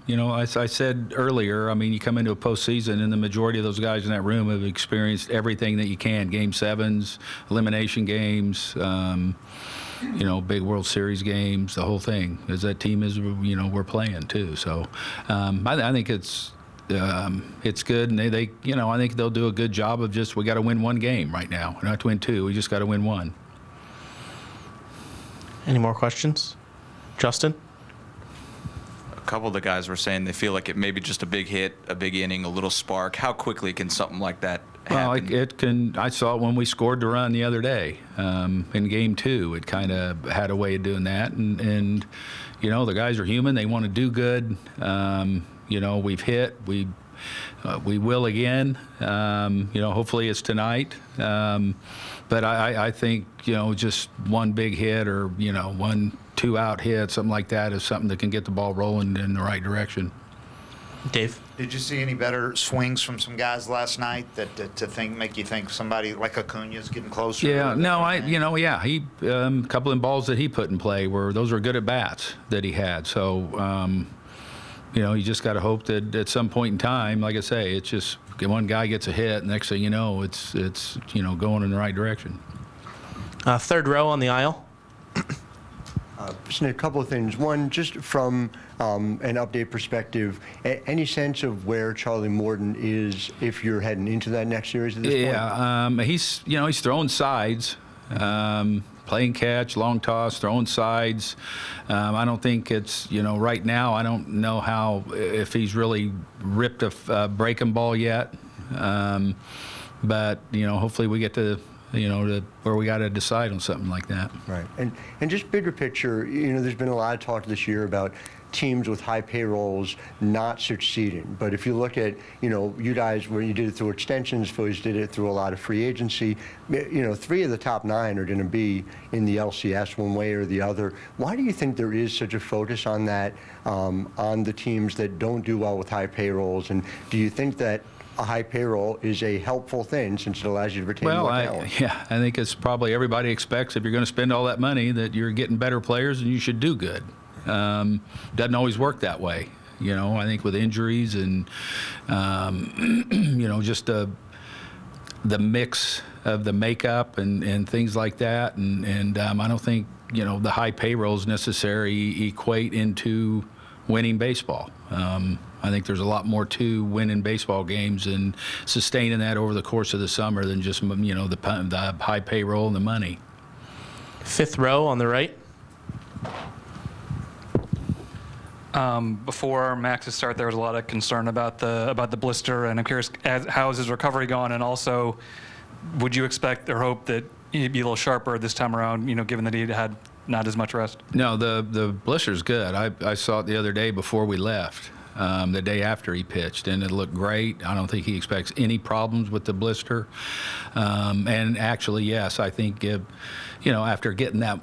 as I said earlier, I mean, you come into a postseason, and the majority of those guys in that room have experienced everything that you can: Game 7s, elimination games, big World Series games, the whole thing. As that team is, we're playing too. So I think it's good, and they I think they'll do a good job of we got to win one game right now. We don't have to win two. We just got to win one. Any more questions? Justin? A couple of the guys were saying they feel like it may be just a big hit, a big inning, a little spark. How quickly can something like that happen? Well, it can. I saw it when we scored the run the other day in Game 2. It kind of had a way of doing that, and the guys are human. They want to do good. We've hit. We will again. Hopefully it's tonight. But I think just one big hit or 1-2 out hit, something like that, is something that can get the ball rolling in the right direction. Dave? Did you see any better swings from some guys last night that make you think somebody like Acuna's getting closer? Yeah, no, he a couple of balls that he put in play those were good at bats that he had. So you just got to hope that at some point in time, like I say, it's just one guy gets a hit, and next thing you know, it's going in the right direction. Third row on the aisle. A couple of things. One, just from an update perspective, any sense of where Charlie Morton is if you're heading into that next series at this point? Yeah, he's throwing sides, playing catch, long toss, throwing sides. I don't think it's right now. I don't know if he's really ripped a breaking ball yet, but hopefully we get to where we got to decide on something like that. Right. And just bigger picture, there's been a lot of talk this year about teams with high payrolls not succeeding. But if you look at, you guys, where you did it through extensions, Phillies did it through a lot of free agency, 3 of the top 9 are going to be in the LCS one way or the other. Why do you think there is such a focus on that, on the teams that don't do well with high payrolls? And do you think that a high payroll is a helpful thing since it allows you to retain more talent? I think it's probably everybody expects if you're going to spend all that money that you're getting better players and you should do good. Doesn't always work that way. I think with injuries and, just the mix of the makeup and things like that. And I don't think, the high payrolls necessarily equate into winning baseball. I think there's a lot more to winning baseball games and sustaining that over the course of the summer than just, the high payroll and the money. Fifth row on the right. Before Max's start, there was a lot of concern about the blister, and I'm curious, how is his recovery going? And also, would you expect or hope that he'd be a little sharper this time around, given that he had not as much rest? No, the blister's good. I saw it the other day before we left, the day after he pitched, and it looked great. I don't think he expects any problems with the blister. And actually, yes, I think, after getting that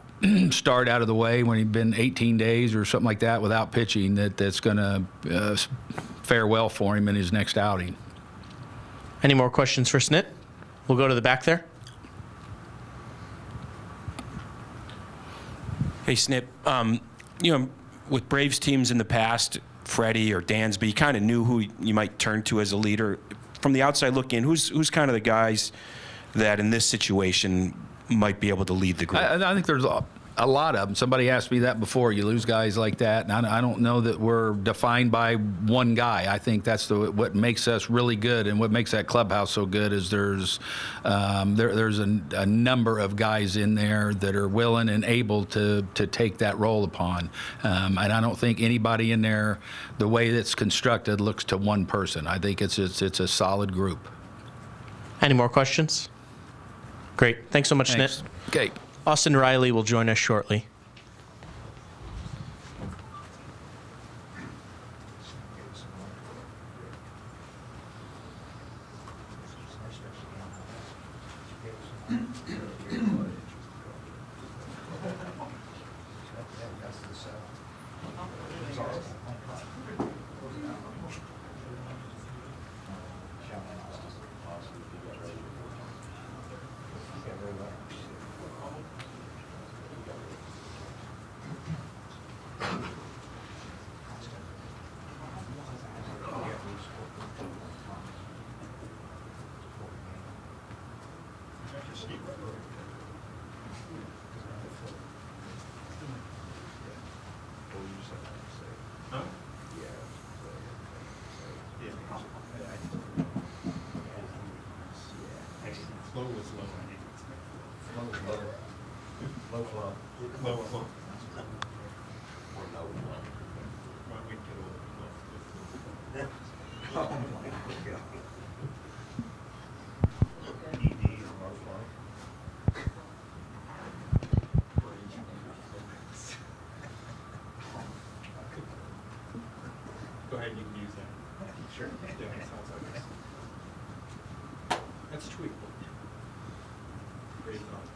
start out of the way when he'd been 18 days or something like that without pitching, that's going to fare well for him in his next outing. Any more questions for Snit? We'll go to the back there. Hey, Snip. With Braves teams in the past, Freddie or Dansby, you kind of knew who you might turn to as a leader. From the outside looking in, who's kind of the guys that in this situation might be able to lead the group? I think there's a lot of them. Somebody asked me that before. You lose guys like that, and I don't know that we're defined by one guy. I think that's what makes us really good, and what makes that clubhouse so good is there's a number of guys in there that are willing and able to take that role upon. And I don't think anybody in there, the way that's constructed, looks to one person. I think it's a solid group. Any more questions? Great. Thanks so much, Thanks. Snit. Okay. Austin Riley will join us shortly. Go ahead, you can use that. Sure. Yeah, it sounds like this. That's tweakable. Great thought.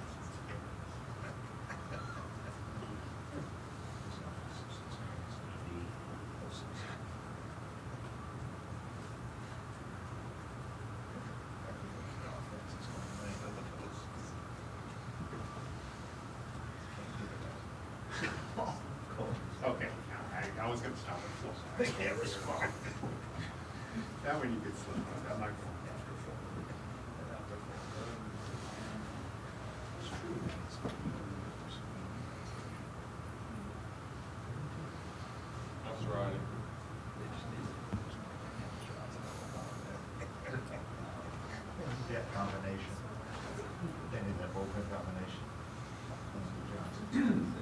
Okay, I was going to stop it. They can't respond. That one you could slip on. That might That's right. Yeah, combination. They need that bullpen combination. Johnson.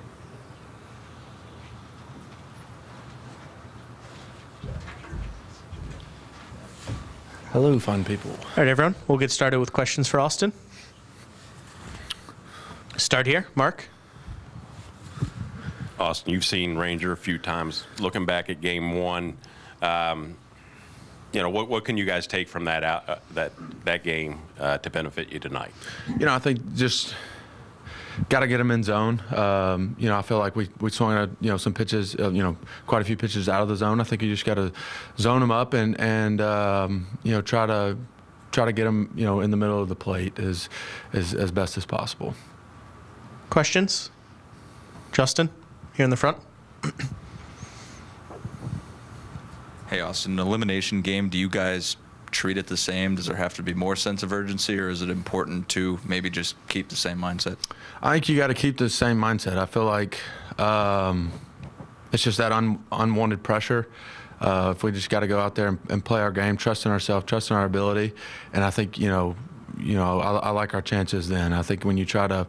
Hello, fun people. All right, everyone. We'll get started with questions for Austin. Start here. Mark? Austin, you've seen Ranger a few times. Looking back at Game 1, what can you guys take from that game to benefit you tonight? I think just got to get them in zone. I feel like we swung at some pitches, quite a few pitches out of the zone. I think you just got to zone them up and try to get them in the middle of the plate as best as possible. Questions? Justin, here in the front. Hey, Austin, an elimination game, do you guys treat it the same? Does there have to be more sense of urgency, or is it important to maybe just keep the same mindset? I think you got to keep the same mindset. I feel like it's just that unwanted pressure. If we just got to go out there and play our game, trust in ourselves, trust in our ability, and I think I like our chances. Then I think when you try to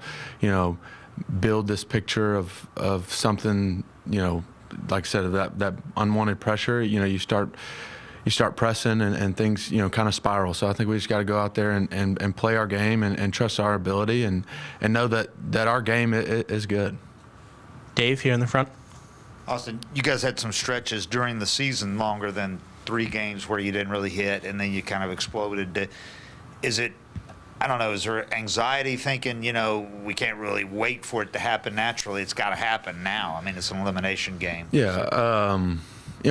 build this picture of something, like I said, of that unwanted pressure, you start pressing and things, kind of spiral. So I think we just got to go out there and play our game and trust our ability and know that our game is good. Dave, here in the front. Austin, you guys had some stretches during the season longer than 3 games where you didn't really hit, and then you kind of exploded. Is it, I don't know, is there anxiety thinking, we can't really wait for it to happen naturally? It's got to happen now. I mean, it's an elimination game. Yeah.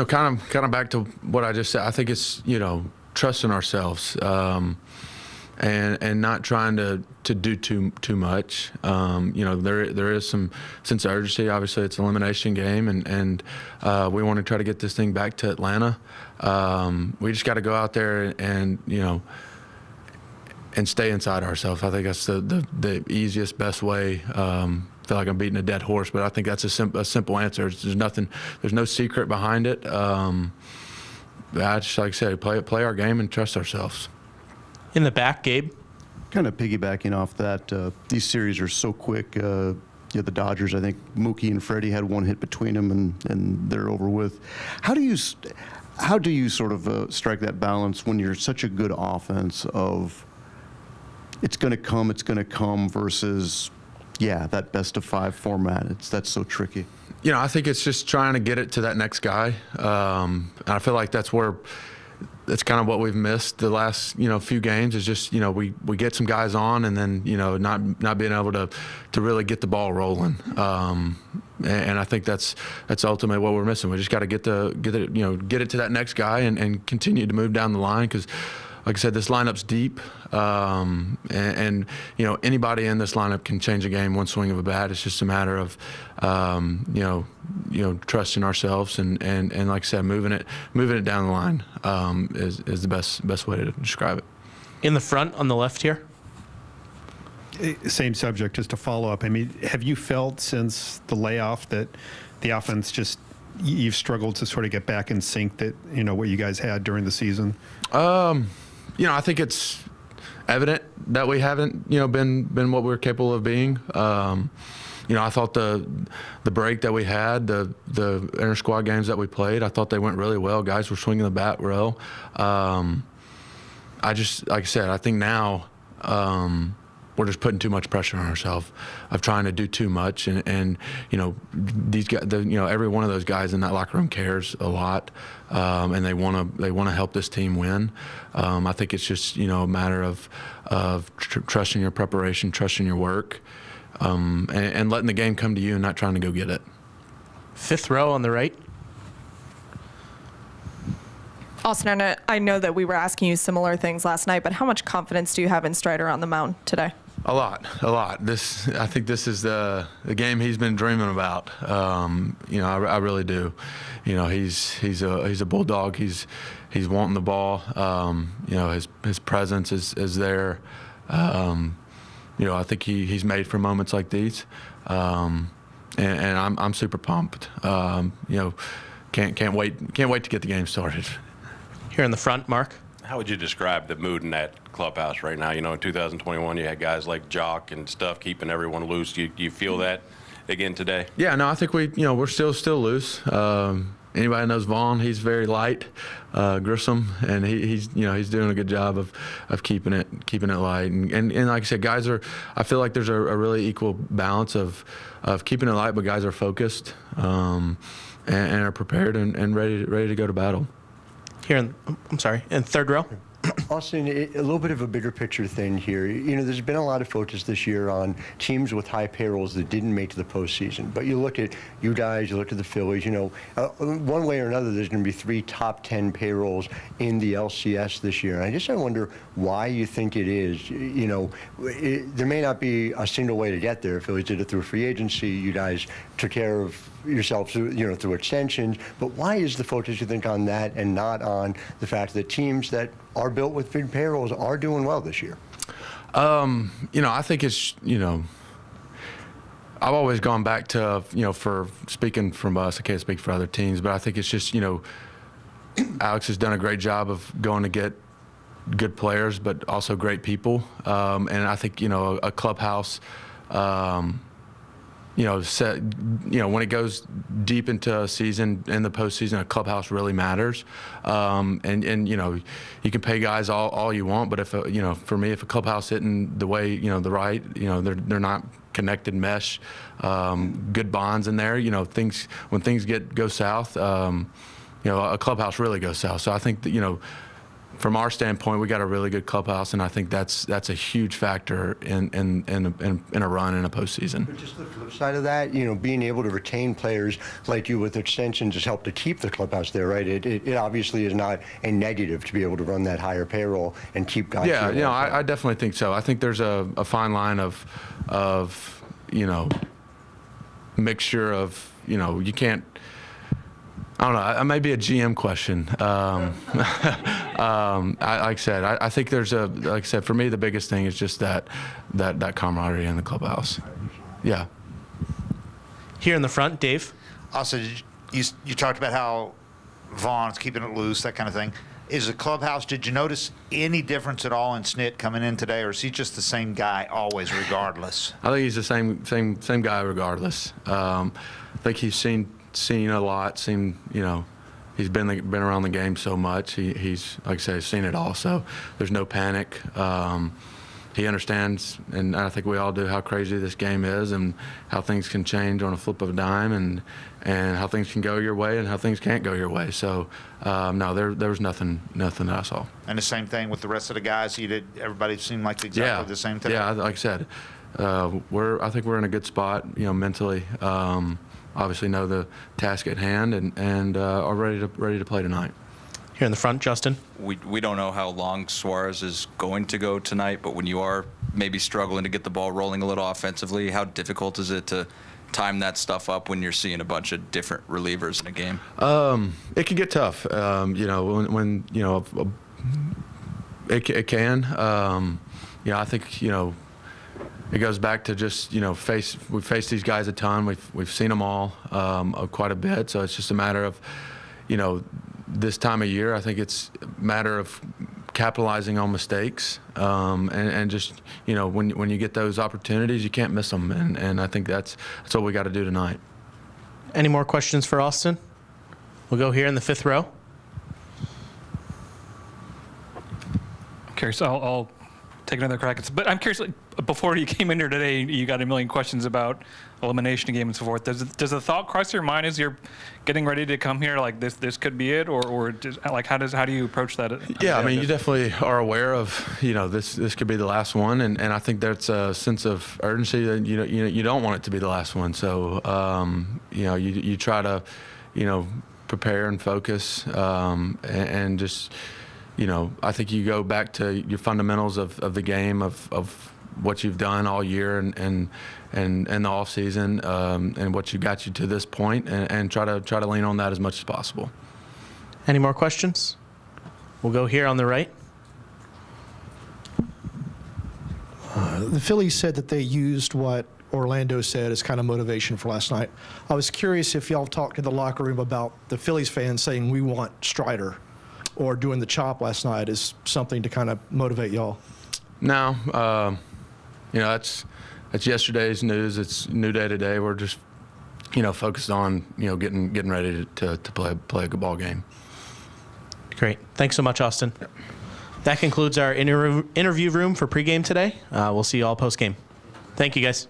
Kind of back to what I just said. I think it's, trusting ourselves and not trying to do too much. There is some sense of urgency. Obviously, it's an elimination game, and we want to try to get this thing back to Atlanta. We just got to go out there and stay inside ourselves. I think that's the easiest, best way. I feel like I'm beating a dead horse, but I think that's a simple answer. There's no secret behind it. I just, like I said, play our game and trust ourselves. In the back, Gabe. Kind of piggybacking off that, these series are so quick. The Dodgers, I think Mookie and Freddie had one hit between them, and they're over with. How do you sort of strike that balance when you're such a good offense of it's going to come versus that best of 5 format? That's so tricky. I think it's just trying to get it to that next guy. And I feel like that's kind of what we've missed the last, few games is just, we get some guys on and then, not being able to really get the ball rolling. And I think that's ultimately what we're missing. We just got to get it to that next guy and continue to move down the line because, like I said, this lineup's deep, and anybody in this lineup can change a game one swing of a bat. It's just a matter of trusting ourselves and like I said, moving it down the line is the best way to describe it. In the front on the left here. Same subject, just to follow up. I mean, have you felt since the layoff that the offense just you've struggled to sort of get back in sync that what you guys had during the season? I think it's evident that we haven't been what we're capable of being. I thought the break that we had, the inter squad games that we played, I thought they went really well. Guys were swinging the bat well. Like I said, I think now we're just putting too much pressure on ourselves of trying to do too much, and these guys, every one of those guys in that locker room cares a lot, and they want to help this team win. I think it's just a matter of trusting your preparation, trusting your work, and letting the game come to you and not trying to go get it. Fifth row on the right. Austin, I know that we were asking you similar things last night, but how much confidence do you have in Strider on the mound today? A lot. I think this is the game he's been dreaming about. I really do. He's a bulldog. He's wanting the ball. His presence is there. I think he's made for moments like these, and I'm super pumped. Can't wait to get the game started. Here in the front, Mark. How would you describe the mood in that clubhouse right now? In 2021, you had guys like Jock and stuff keeping everyone loose. Do you feel that again today? Yeah, no, I think we're still loose. Anybody knows Vaughn? He's very light, Grissom, and he's doing a good job of keeping it light. And like I said, guys I feel like there's a really equal balance of keeping it light, but guys are focused and are prepared and ready to go to battle. Here in third row. Austin, a little bit of a bigger picture thing here. There's been a lot of focus this year on teams with high payrolls that didn't make to the postseason. But you look at you guys, you look at the Phillies, one way or another, there's going to be 3 top 10 payrolls in the LCS this year. And I wonder why you think it is. There may not be a single way to get there. Phillies did it through free agency. You guys took care of yourself through extensions. But why is the focus, you think, on that and not on the fact that teams that are built with big payrolls are doing well this year? I think it's, I've always gone back to, for speaking from us, I can't speak for other teams, but I think it's just, Alex has done a great job of going to get good players, but also great people. And I think, a clubhouse, when it goes deep into a season, in the postseason, a clubhouse really matters. And you can pay guys all you want, but if for me, if a clubhouse isn't the way, the right, they're not connected mesh, good bonds in there, when things go south, a clubhouse really goes south. So I think that, from our standpoint, we got a really good clubhouse, and I think that's a huge factor in a run in a postseason. But just the flip side of that, being able to retain players like you with extensions has helped to keep the clubhouse there, right? It obviously is not a negative to be able to run that higher payroll and keep guys. Yeah, I definitely think so. I think there's a fine line of mixture of you can't. I don't know. It may be a GM question. Like I said, I think there's like I said, for me, the biggest thing is just that camaraderie in the clubhouse. Yeah. Here in the front, Dave. Also, you talked about how Vaughn's keeping it loose, that kind of thing. Is the clubhouse, did you notice any difference at all in Snit coming in today, or is he just the same guy always, regardless? I think he's the same guy regardless. I think he's seen a lot, he's been around the game so much. He's, like I say, seen it all, so there's no panic. He understands, and I think we all do, how crazy this game is and how things can change on a flip of a dime, and how things can go your way and how things can't go your way. So, no, there was nothing that I saw. And the same thing with the rest of the guys. Everybody seemed like exactly the same thing. Yeah, like I said, I think we're in a good spot, mentally. Obviously know the task at hand and are ready to play tonight. Here in the front, Justin. We don't know how long Suarez is going to go tonight, but when you are maybe struggling to get the ball rolling a little offensively, how difficult is it to time that stuff up when you're seeing a bunch of different relievers in a game? It can get tough. When it can. I think it goes back to just, you know, we've faced these guys a ton. We've seen them all quite a bit. So it's just a matter of, you know, this time of year, I think it's a matter of capitalizing on mistakes and just, you know, when you get those opportunities, you can't miss them. And I think that's what we got to do tonight. Any more questions for Austin? We'll go here in the 5th row. Curious, I'll take another crack. But I'm curious, like, before you came in here today, you got a million questions about elimination game and so forth. Does the thought cross your mind as you're getting ready to come here, like this could be it, or just, like how do you approach that? Yeah, I mean, you definitely are aware of, you know, this could be the last one, and I think there's a sense of urgency that you don't want it to be the last one. So you know, you try to, you know, prepare and focus and just. You know, I think you go back to your fundamentals of the game, of what you've done all year and the off season, and what got you to this point, and try to lean on that as much as possible. Any more questions? We'll go here on the right. The Phillies said that they used what Orlando said as kind of motivation for last night. I was curious if y'all talked in the locker room about the Phillies fans saying we want Strider, or doing the chop last night is something to kind of motivate y'all. No, you know, that's yesterday's news. It's new day today. We're just, you know, focused on, you know, getting ready to play a good ball game. Great. Thanks so much, Austin. Yep. That concludes our interview room for pregame today. We'll see you all postgame. Thank you, guys.